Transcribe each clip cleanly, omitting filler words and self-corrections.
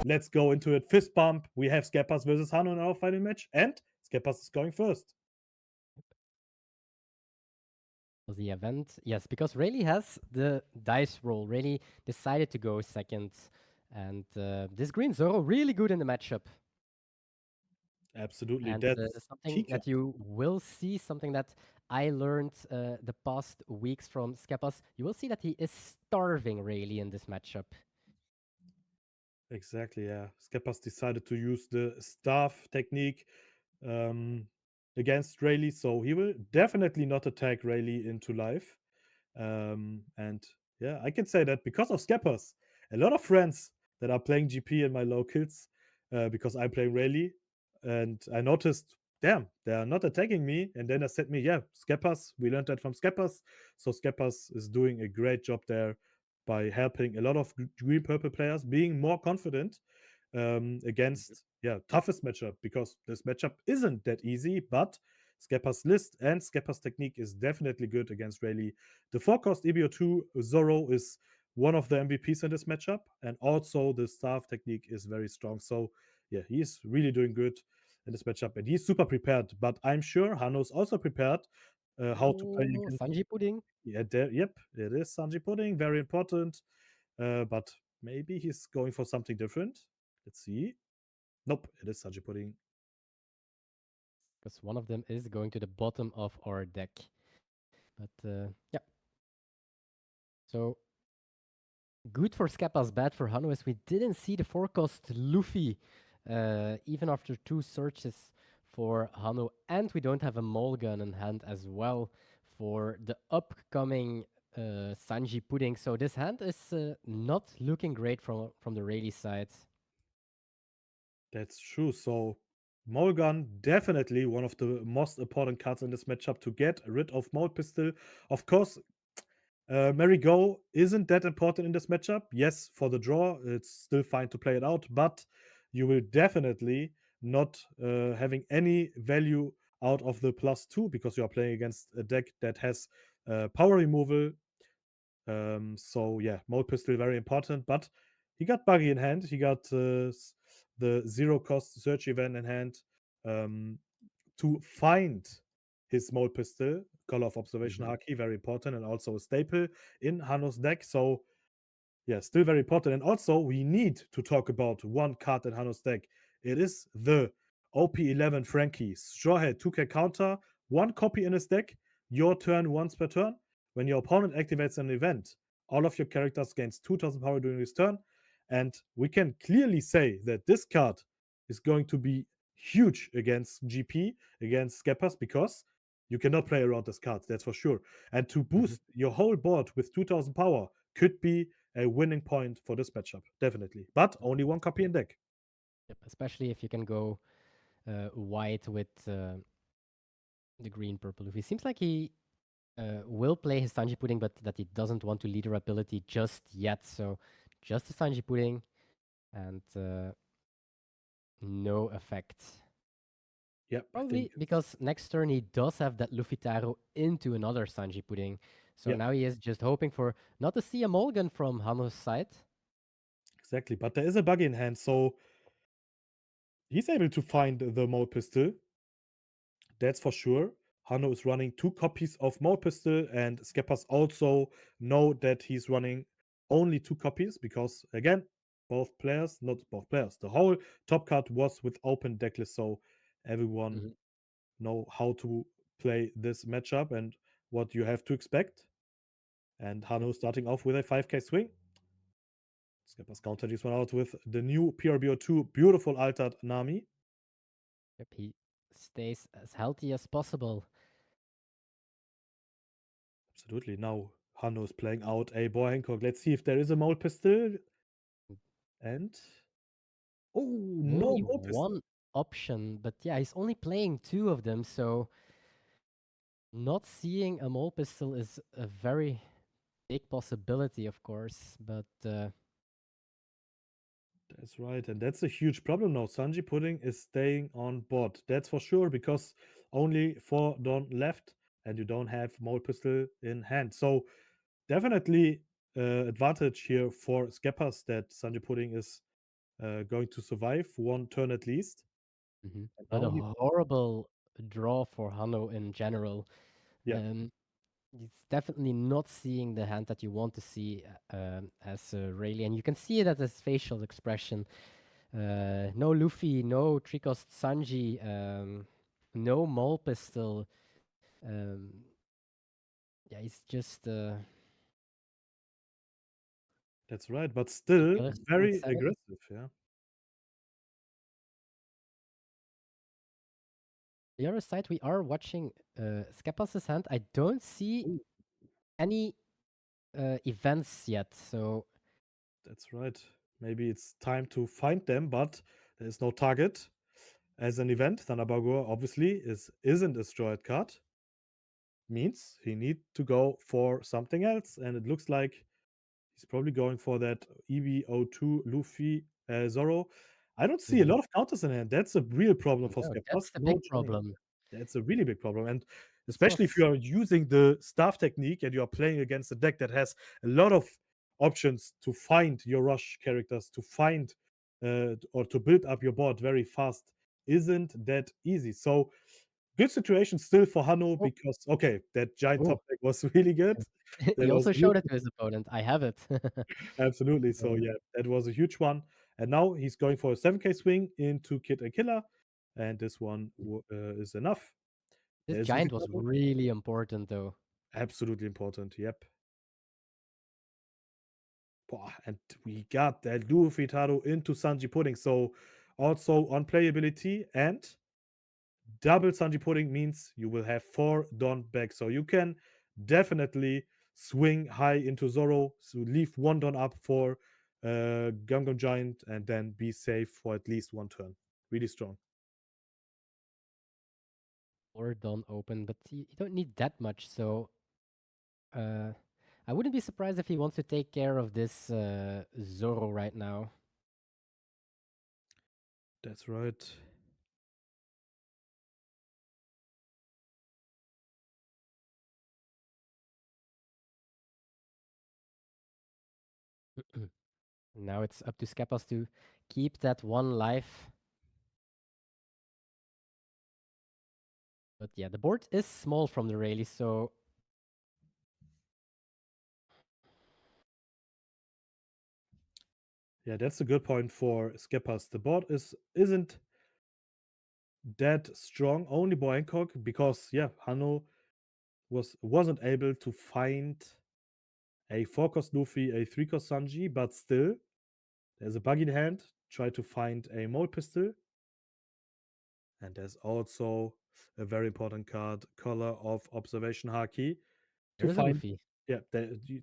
Let's go into it. Fist bump. We have Skeppers versus Hano in our final match, and Skeppers is going first. The event, yes, because Rayleigh has the dice roll. Rayleigh decided to go second, and this green Zoro really good in the matchup. Absolutely. And That's something Chica. that you will see, something that I learned the past weeks from Skepas, you will see that he is starving Rayleigh in this matchup. Exactly, yeah. Skeppers decided to use the staff technique um, against Rayleigh, so he will definitely not attack Rayleigh into life. And yeah, I can say that because of Skeppers, a lot of friends that are playing GP in my locals, because I'm playing Rayleigh, and I noticed, damn, they are not attacking me. And then I said me, yeah, Skeppers, we learned that from Skeppers. So Skeppers is doing a great job there by helping a lot of green purple players being more confident against toughest matchup, because this matchup isn't that easy, but Skepper's list and Skepper's technique is definitely good against Rayleigh. The 4-cost EBO2 Zoro is one of the MVPs in this matchup, and also the staff technique is very strong. So yeah, he's really doing good in this matchup, and he's super prepared. But I'm sure Hano's also prepared how to play Oh, against. Sanji Pudding. Yeah, yep, it is Sanji Pudding, very important. But maybe he's going for something different. Let's see. Nope, it is Sanji Pudding. Because one of them is going to the bottom of our deck. But yeah. So good for Skepas, bad for Hano, as we didn't see the forecast Luffy even after 2 searches for Hano, and we don't have a Mulligan in hand as well for the upcoming Sanji Pudding. So this hand is not looking great from the Rayleigh side. That's true. So Mulligan, definitely one of the most important cards in this matchup to get rid of Mold Pistol. Of course, Mary Go isn't that important in this matchup. Yes, for the draw, it's still fine to play it out, but you will definitely not having any value out of the +2 because you are playing against a deck that has power removal. So yeah, Mold Pistol very important, but he got Buggy in hand. He got the 0-cost search event in hand to find his Mold Pistol. Color of Observation Haki, very important, and also a staple in Hano's deck. So yeah, still very important. And also, we need to talk about one card in Hano's deck. It is the OP11 Frankie. Strawhead 2K counter, one copy in his deck, your turn once per turn. When your opponent activates an event, all of your characters gains 2000 power during his turn. And we can clearly say that this card is going to be huge against GP, against Skeppers, because you cannot play around this card, that's for sure. And to boost your whole board with 2000 power could be a winning point for this matchup, definitely. But only one copy in deck. Yep, especially if you can go white with the green purple Luffy. Seems like he will play his Sanji Pudding, but that he doesn't want to leader ability just yet. So just the Sanji Pudding and no effect. Yep, I think. Probably because next turn he does have that Luffy Taro into another Sanji Pudding. So Yeah, now he is just hoping for not to see a Mulligan from Hano's side. exactly. But there is a bug in hand, so he's able to find the Mole Pistol. That's for sure. Hano is running 2 copies of Mole Pistol, and Skeppers also know that he's running only 2 copies because, again, both players, not both players, the whole top card was with open decklist, so everyone Mhm. know how to play this matchup and what you have to expect. And Hano starting off with a 5k swing. Skeppers counter this one out with the new PRBO2 beautiful altered Nami. Yep, he stays as healthy as possible. Absolutely. Now Hano is playing out a Boy Hancock. Let's see if there is a Mole Pistol. And oh, no Only Mole Pistol. one option, but yeah, he's only playing 2 of them, so not seeing a Mole Pistol is a very big possibility, of course, but That's right. And that's a huge problem now. Sanji Pudding is staying on board. That's for sure because only 4 Dawn left and you don't have Mole Pistol in hand. So Definitely advantage here for Skeppers that Sanjay Pudding is going to survive one turn at least. And But now a he, horrible draw for Hanno in general. yeah, Um, it's definitely not seeing the hand that you want to see as Rayleigh, and you can see it at his facial expression. No Luffy, no Tricost Sanji, no Mole Pistol. Um, yeah, he's just that's right. But the still other side very setting. aggressive. Yeah. The other side, we are watching Skepas's hand. I don't see Ooh, any events yet, so that's right. Maybe it's time to find them, but there is no target as an event. Thunderbagor obviously isn't a destroyed card. Means he need to go for something else, and it looks like he's probably going for that EV02 Luffy Zoro. I don't see a mhm. lot of counters in hand. That's a real problem for No, Skeptas. that's the No big giant. problem. That's a really big problem. And This especially if you was are using the staff technique and you are playing against a deck that has a lot of options to find your rush characters, to find or to build up your board very fast, isn't that easy. So good situation still for Hanno oh, because okay, that giant oh. top deck was really good. He That was also huge. showed it to his opponent. I have it. Absolutely. So Uh, yeah, that was a huge one. And now he's going for a 7K swing into Kid and Killer, and this one is enough. this There's Luffy giant was Taro. really important, though. Absolutely important. Yep. Boah, and we got that Luffy Taro into Sanji Pudding. So also on playability and double Sanji Pudding means you will have 4 Don back. So you can definitely swing high into Zoro, so leave 1 Don up for Gungam Giant, and then be safe for at least 1 turn. Really strong. Or done open, but you don't need that much. So uh, I wouldn't be surprised if he wants to take care of this Zoro right now. That's right. Now it's up to Skeppas to keep that one life. But yeah, the board is small from the Rayleigh, so Yeah, that's a good point for Skeppas. The board isn't that strong, only Boy because yeah, Hanno wasn't able to find a 4-cost Luffy, a 3-cost Sanji, but still, there's a bug in hand. Try to find a Mole Pistol. And there's also a very important card, Color of Observation Haki, to there's a find. Luffy. Yeah,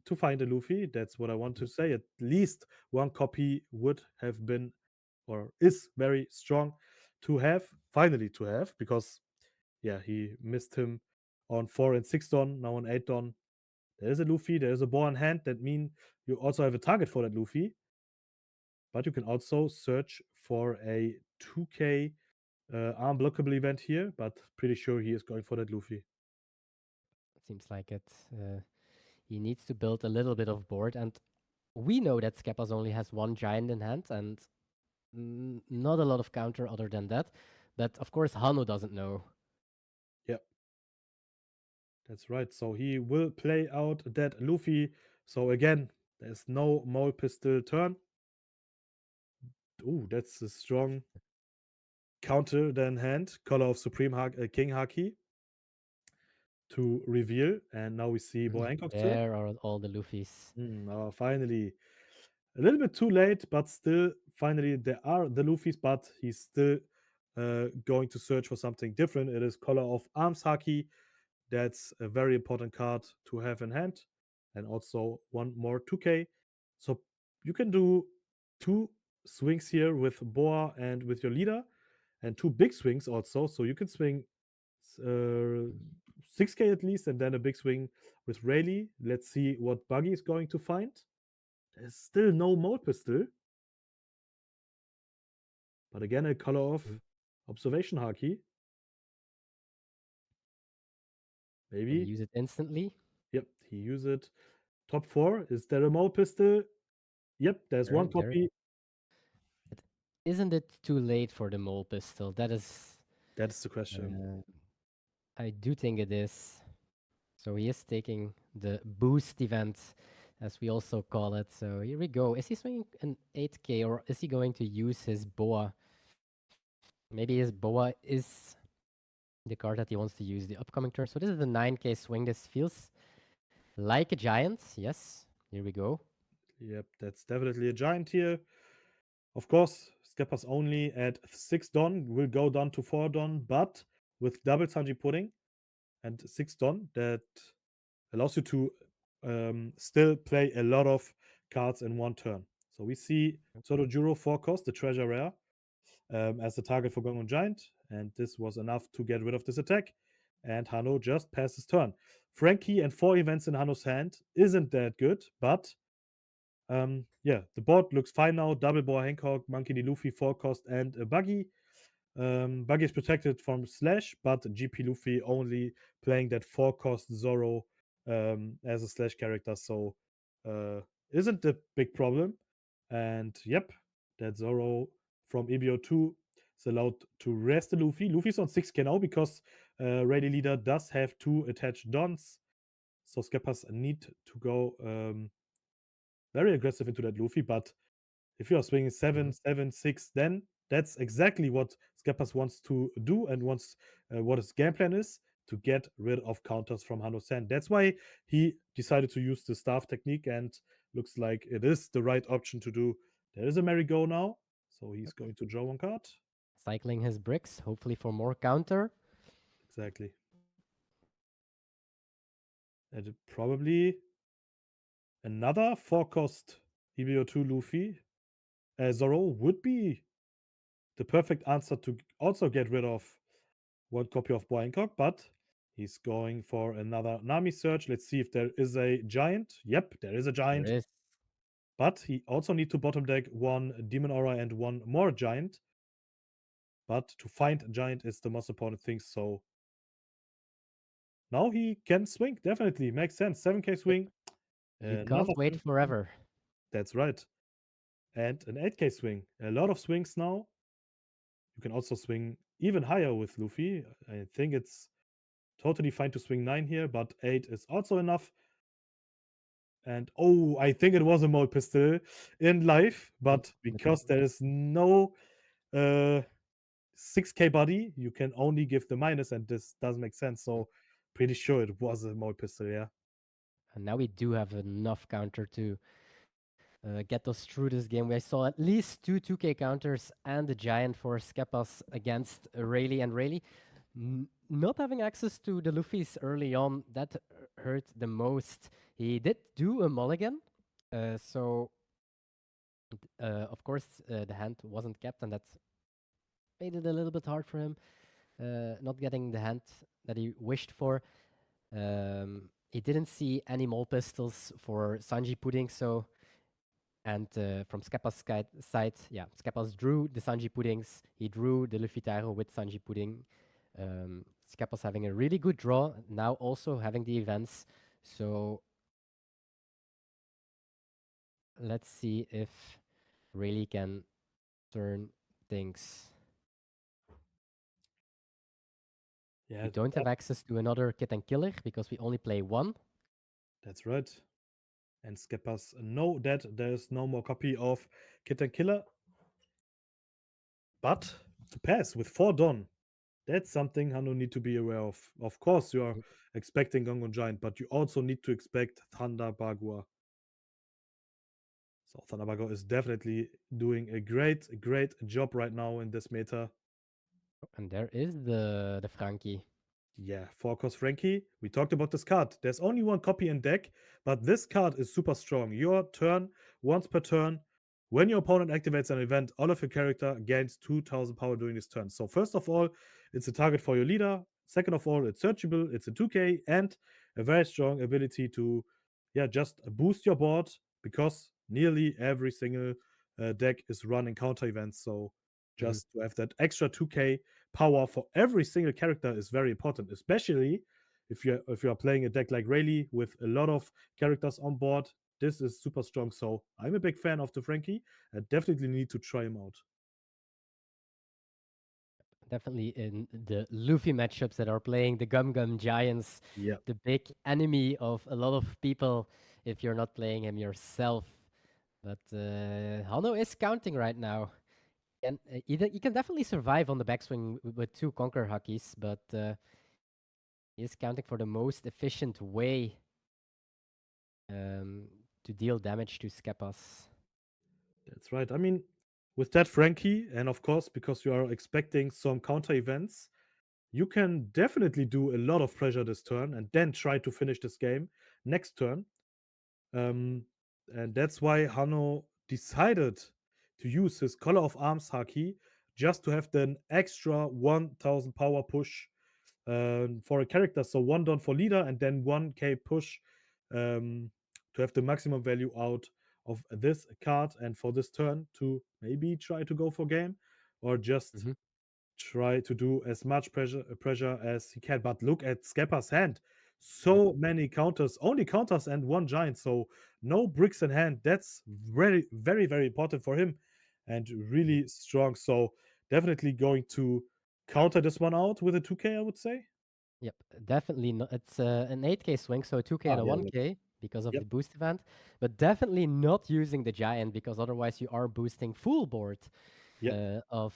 to find a Luffy. That's what I want to say. At least one copy would have been or is very strong to have, finally to have, because yeah, he missed him on 4 and 6 Don, now on 8 Don. There is a Luffy, there is a boar in hand. That mean you also have a target for that Luffy, but you can also search for a 2K unblockable event here, but pretty sure he is going for that Luffy. Seems like it. He needs to build a little bit of board, and we know that Skeppas only has one giant in hand, and not a lot of counter other than that. But of course, Hano doesn't know. Yep, that's right. So he will play out that Luffy. So again, there's no Mole Pistol turn. Ooh, that's a strong counter then hand. Color of Supreme King Haki to reveal. And now we see Boy Hancock too. There are all the Luffys. Finally. A little bit too late, but still, finally, there are the Luffys, but he's still going to search for something different. It is Color of Arms Haki. That's a very important card to have in hand. And also one more 2K. So you can do 2 swings here with Boa and with your leader, and 2 big swings also. So you can swing 6K at least, and then a big swing with Rayleigh. Let's see what Buggy is going to find. There's still no Mode Pistol, but again, a color of Mm. observation haki. Will he Maybe. use it instantly? Yep, he used it. Top four. Is there a mole pistol? Yep, there's one There. copy. But isn't it too late for the mole pistol? That is. That's the question. Uh, I do think it is. So he is taking the boost event, as we also call it. So here we go. Is he swinging an 8k or is he going to use his boa? Maybe his boa is the card that he wants to use the upcoming turn. So this is the 9k swing. This feels like a giant. Yes, here we go. Yep, that's definitely a giant here. Of course, Skeppers only at 6 Don will go down to 4 Don, but with double Sanji Pudding and 6 Don, that allows you to still play a lot of cards in one turn. So we see Juro 4 cost, the treasure rare, as the target for Gongon Giant, and this was enough to get rid of this attack. And Hano just passes turn. Frankie and 4 events in Hano's hand isn't that good, but yeah, the board looks fine now. Double Boar Hancock, Monkey D. Luffy, 4 cost, and a Buggy. Buggy is protected from Slash, but GP Luffy only playing that 4 cost Zoro as a Slash character, so uh, isn't the big problem. And yep, that Zoro from EBO2 is allowed to rest the Luffy. Luffy's on 6k now because Rayleigh Leader does have 2 attached Dons, so Skeppers need to go very aggressive into that Luffy, but if you are swinging Mhm. 7, 7, 6, then that's exactly what Skeppers wants to do and wants what his game plan is to get rid of counters from Hano-san. That's why he decided to use the staff technique, and looks like it is the right option to do. There is a merry-go now, so he's going to draw one card. Cycling his bricks, hopefully for more counter. Exactly. And probably another 4-cost EBO2 Luffy. Zoro would be the perfect answer to also get rid of one copy of Boyancock, but he's going for another Nami search. Let's see if there is a giant. Yep, there is a There giant, is. but he also need to bottom deck one Demon Aura and one more giant. But to find a giant is the most important thing. So now he can swing. Definitely makes sense. 7k Yep. swing. You Another can't wait 7. forever. That's right. And an 8k swing. A lot of swings now. You can also swing even higher with Luffy. I think it's totally fine to swing 9 here, but 8 is also enough. And oh, I think it was a mole pistol in life, Mhm. but because there is no 6k body, you can only give the minus, and this doesn't make sense. So pretty sure it was a mole pistol, yeah. And now we do have enough counter to get us through this game. We saw at least two 2k counters and a giant for Skeppas against Rayleigh and Rayleigh. Not having access to the Luffy's early on, that hurt the most. He did do a mulligan, so of course the hand wasn't kept, and that made it a little bit hard for him, not getting the hand that he wished for. He didn't see any mole pistols for Sanji Pudding, so and from Skeppa's side, yeah, Skeppas drew the Sanji Puddings. He drew the Luffy Taro with Sanji Pudding. Skeppa's having a really good draw, now also having the events. So let's see if Rayleigh can turn things. We Yeah, don't have access to another Kit and Killer because we only play one. that's right. And Skeppas know that there's no more copy of Kid and Killer. But the pass with 4 Don, that's something Hano need to be aware of. Of course, you are expecting Gongon Giant, but you also need to expect Thunder Bagua. So Thunder Bagua is definitely doing a great job right now in this meta. And there is the Frankie. Yeah, 4 cost Frankie. We talked about this card. There's only one copy in deck, but this card is super strong. Your turn, once per turn, when your opponent activates an event, all of your character gains 2000 power during this turn. So, first of all, it's a target for your leader. Second of all, it's searchable, it's a 2k, and a very strong ability to, yeah, just boost your board because nearly every single deck is running counter events. So, Mhm. just to have that extra 2k power for every single character is very important, especially If you are playing a deck like Rayleigh with a lot of characters on board, this is super strong. So I'm a big fan of the Frankie. I definitely need to try him out. Definitely in the Luffy matchups that are playing the Gum Gum Giants, Yeah, the big enemy of a lot of people if you're not playing him yourself. But Hano is counting right now. And you can definitely survive on the backswing with two Conquer Hockeys, but he is counting for the most efficient way um, to deal damage to Skeppas. that's right. I mean, with that Frankie, and of course, because you are expecting some counter events, you can definitely do a lot of pressure this turn and then try to finish this game next turn. Um, and that's why Hano decided to use his Color of Arms haki just to have the extra 1000 power push for a character. So one don for leader and then 1k push um, to have the maximum value out of this card and for this turn to maybe try to go for game or just Hmm. try to do as much pressure as he can. But look at Skepper's hand. Yep. So many counters, only counters and one giant. So no bricks in hand. That's very, very, very important for him and Mhm. really strong. So definitely going to counter this one out with a 2k, I would say. Yep, definitely. It's an 8K swing, so a 2K Ah, and a yeah, yep, 1K because of yep, the boost event, but definitely not using the giant because otherwise you are boosting full board yep. of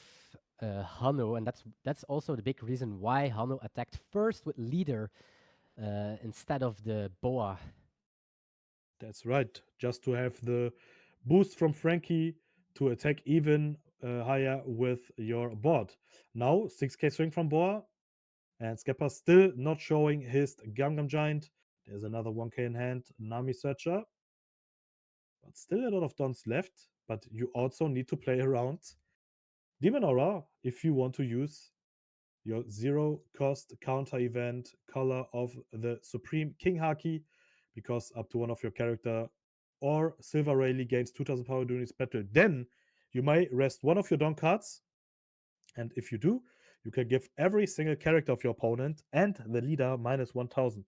Hano, and that's also the big reason why Hano attacked first with leader instead of the boa. That's right. Just to have the boost from Frankie to attack even higher with your board. Now, 6k swing from Boa. And Skepper still not showing his Gangnam Giant. There's another 1k in hand, Nami Searcher. But still a lot of dons left. But you also need to play around Demon Aura if you want to use your zero cost counter event color of the Supreme King Haki, because up to one of your character or Silver Rayleigh gains 2000 power during this battle. Then you may rest one of your Don cards, and if you do, you can give every single character of your opponent and the leader minus 1000.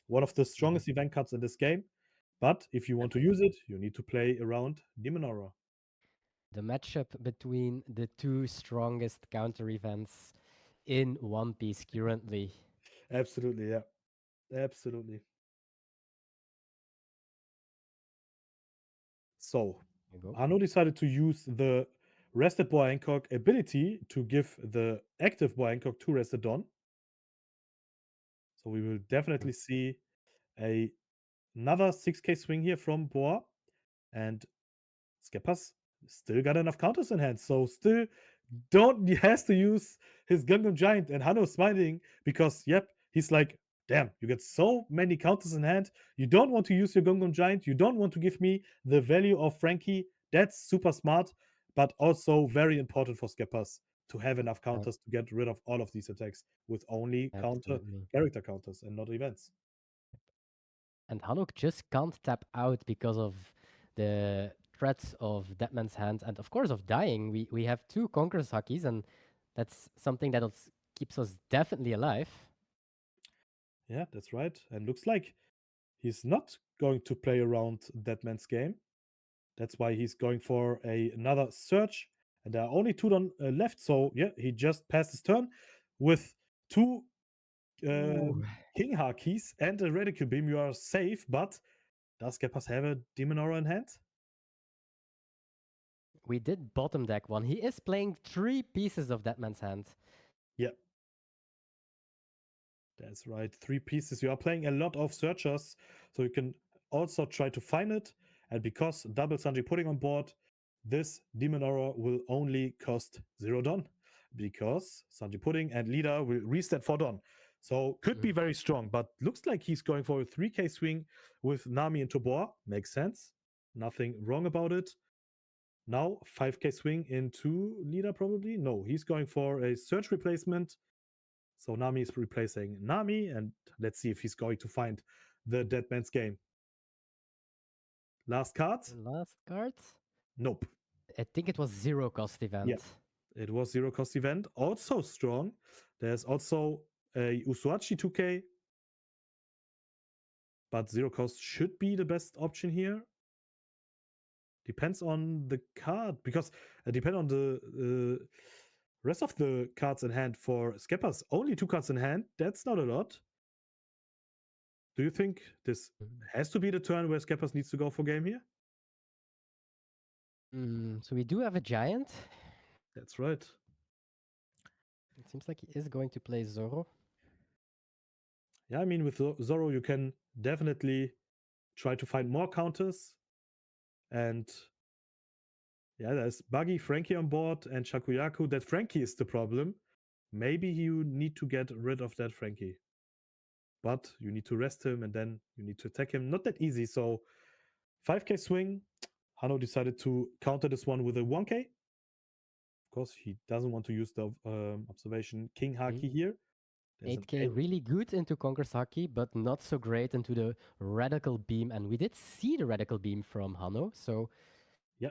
One of the Mhm. strongest event cards in this game. But if you want to use it, you need to play around Demon Aura. The matchup between the two strongest counter events in One Piece currently. Absolutely, yeah. Absolutely. So, You go. Hano decided to use the Rested Boy Hancock ability to give the active Boy Hancock to Rested Dawn. So we will Mhm. definitely see a another 6k swing here from Boa. And Skeppas still got enough counters in hand. So still don't he has to use his Gundam Giant, and Hanno smiling because yep, he's like, damn, you get so many counters in hand. You don't want to use your Gundam Giant. You don't want to give me the value of Frankie. That's super smart, but also very important for Skeppas to have enough Uh, counters to get rid of all of these attacks with only counter Absolutely. character counters and not events. And Hanok just can't tap out because of the threats of Deadman's Hand and, of course, of dying. We have two Conqueror's Hakis, and that's something that keeps us definitely alive. Yeah, that's right. And looks like he's not going to play around that man's game. That's why he's going for another search. And there are only two left. So, yeah, he just passed his turn with two Ooh. King Hakis and a Radical Beam. You are safe, but does Geppas have a Demon Aura in hand? We did bottom deck one. He is playing three pieces of Deadman's Hand. Yeah, that's right. Three pieces. You are playing a lot of searchers, so you can also try to find it. And because double Sanji putting on board, this Demon Aura will only cost 0 Don. Because Sanji Pudding and Leader will reset for Don. So could be Mhm. very strong, but looks like he's going for a 3k swing with Nami and Tobor. Makes sense. Nothing wrong about it. Now 5k swing into Leader probably. No, he's going for a search replacement. So Nami is replacing Nami, and let's see if he's going to find the Dead Man's Game. Last card? Last card? Nope. I think it was zero cost Yeah, event. it was zero cost event. Also strong. There's also a Usuachi 2K but zero cost should be the best option here. Depends on the card, because depend on the rest of the cards in hand. For Skeppers, only 2 cards in hand. That's not a lot. Do you think this has to be the turn where Skeppers needs to go for game here? So we do have a giant. That's right. It seems like he is going to play Zoro. Yeah, I mean, with Zoro, you can definitely try to find more counters. And yeah, there's Buggy, Frankie on board, and Shakuyaku. That Frankie is the problem. Maybe you need to get rid of that Frankie. But you need to rest him, and then you need to attack him. Not that easy. So 5k swing. Hano decided to counter this one with a 1k. Of course, he doesn't want to use the observation King Haki here. There's 8k really good into Conquer's Haki, but not so great into the Radical Beam. And we did see the Radical Beam from Hano, so yeah.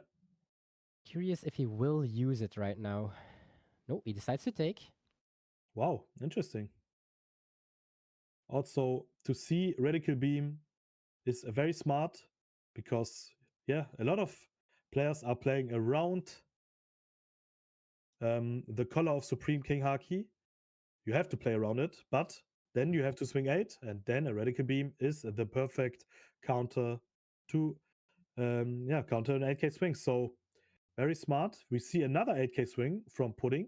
Curious if he will use it right now. No, he decides to take. Wow, interesting. Also, to see Radical Beam is very smart, because, yeah, a lot of players are playing around the color of Supreme King Haki. You have to play around it, but then you have to swing 8, and then a Radical Beam is the perfect counter to counter an 8k swing. So very smart. We see another 8k swing from Pudding,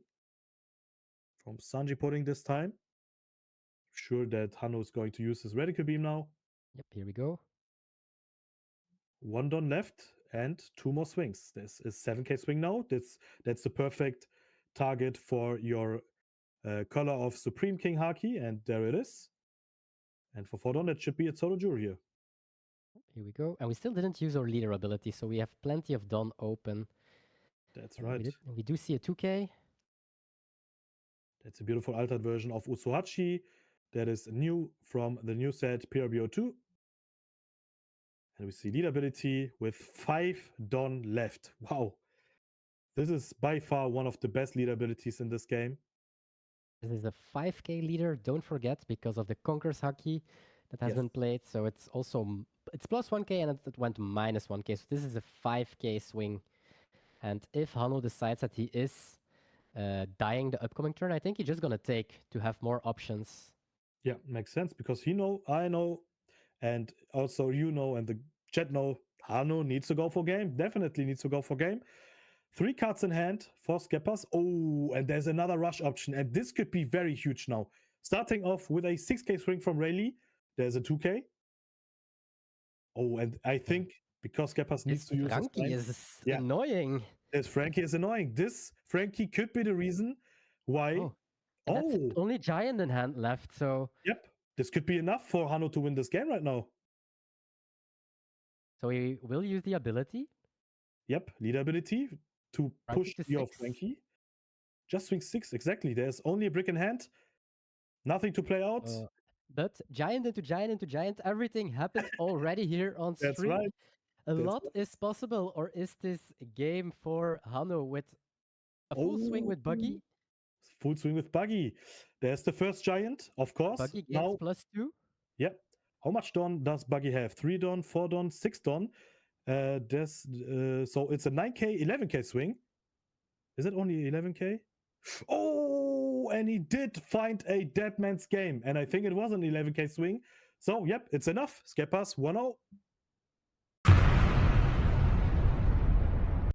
from Sanji Pudding this time. Sure that Hano is going to use his Radical Beam now. Yep, here we go. 1 don left and 2 more swings. This is 7k swing now. That's the perfect target for your color of Supreme King Haki, and there it is. And for 4 don, it should be a Solo Jewel here. Here we go. And we still didn't use our leader ability, so we have plenty of Don open. That's right. We do see a 2k. That's a beautiful altered version of Utsuhachi that is new from the new set PRBO2. And we see lead ability with 5 don left. Wow. This is by far one of the best lead abilities in this game. This is a 5k leader, don't forget, because of the Conquer's Haki that has been played. So it's also, it's plus 1k and it went minus 1k. So this is a 5k swing. And if Hano decides that he is dying the upcoming turn, I think he's just going to take to have more options. Yeah, makes sense, because he know, I know, and also you know, and the chat know, Hano needs to go for game. Definitely needs to go for game. 3 cards in hand for Skeppers. Oh, and there's another rush option, and this could be very huge now. Starting off with a 6k swing from Rayleigh, there's a 2k. Oh, and I think because Skeppers needs to use Frankie his is annoying. This Frankie is annoying. This Frankie could be the reason why. That's only giant in hand left, so. Yep, this could be enough for Hano to win this game right now. So he will use the ability. Yep, lead ability to push your Frankie. Just swing 6, exactly. There's only a brick in hand. Nothing to play out. But giant into giant into giant, everything happened already here on stream. That's right. A lot is possible, or is this a game for Hano with a full swing with Buggy? Full swing with Buggy. There's the first giant, of course. Buggy gets now, +2. Yep. How much don does Buggy have? 3 don, 4 don, 6 don. So it's a 9k, 11k swing. Is it only 11k? Oh, and he did find a dead man's game. And I think it was an 11k swing. So, yep, it's enough. Skeppers 1-0.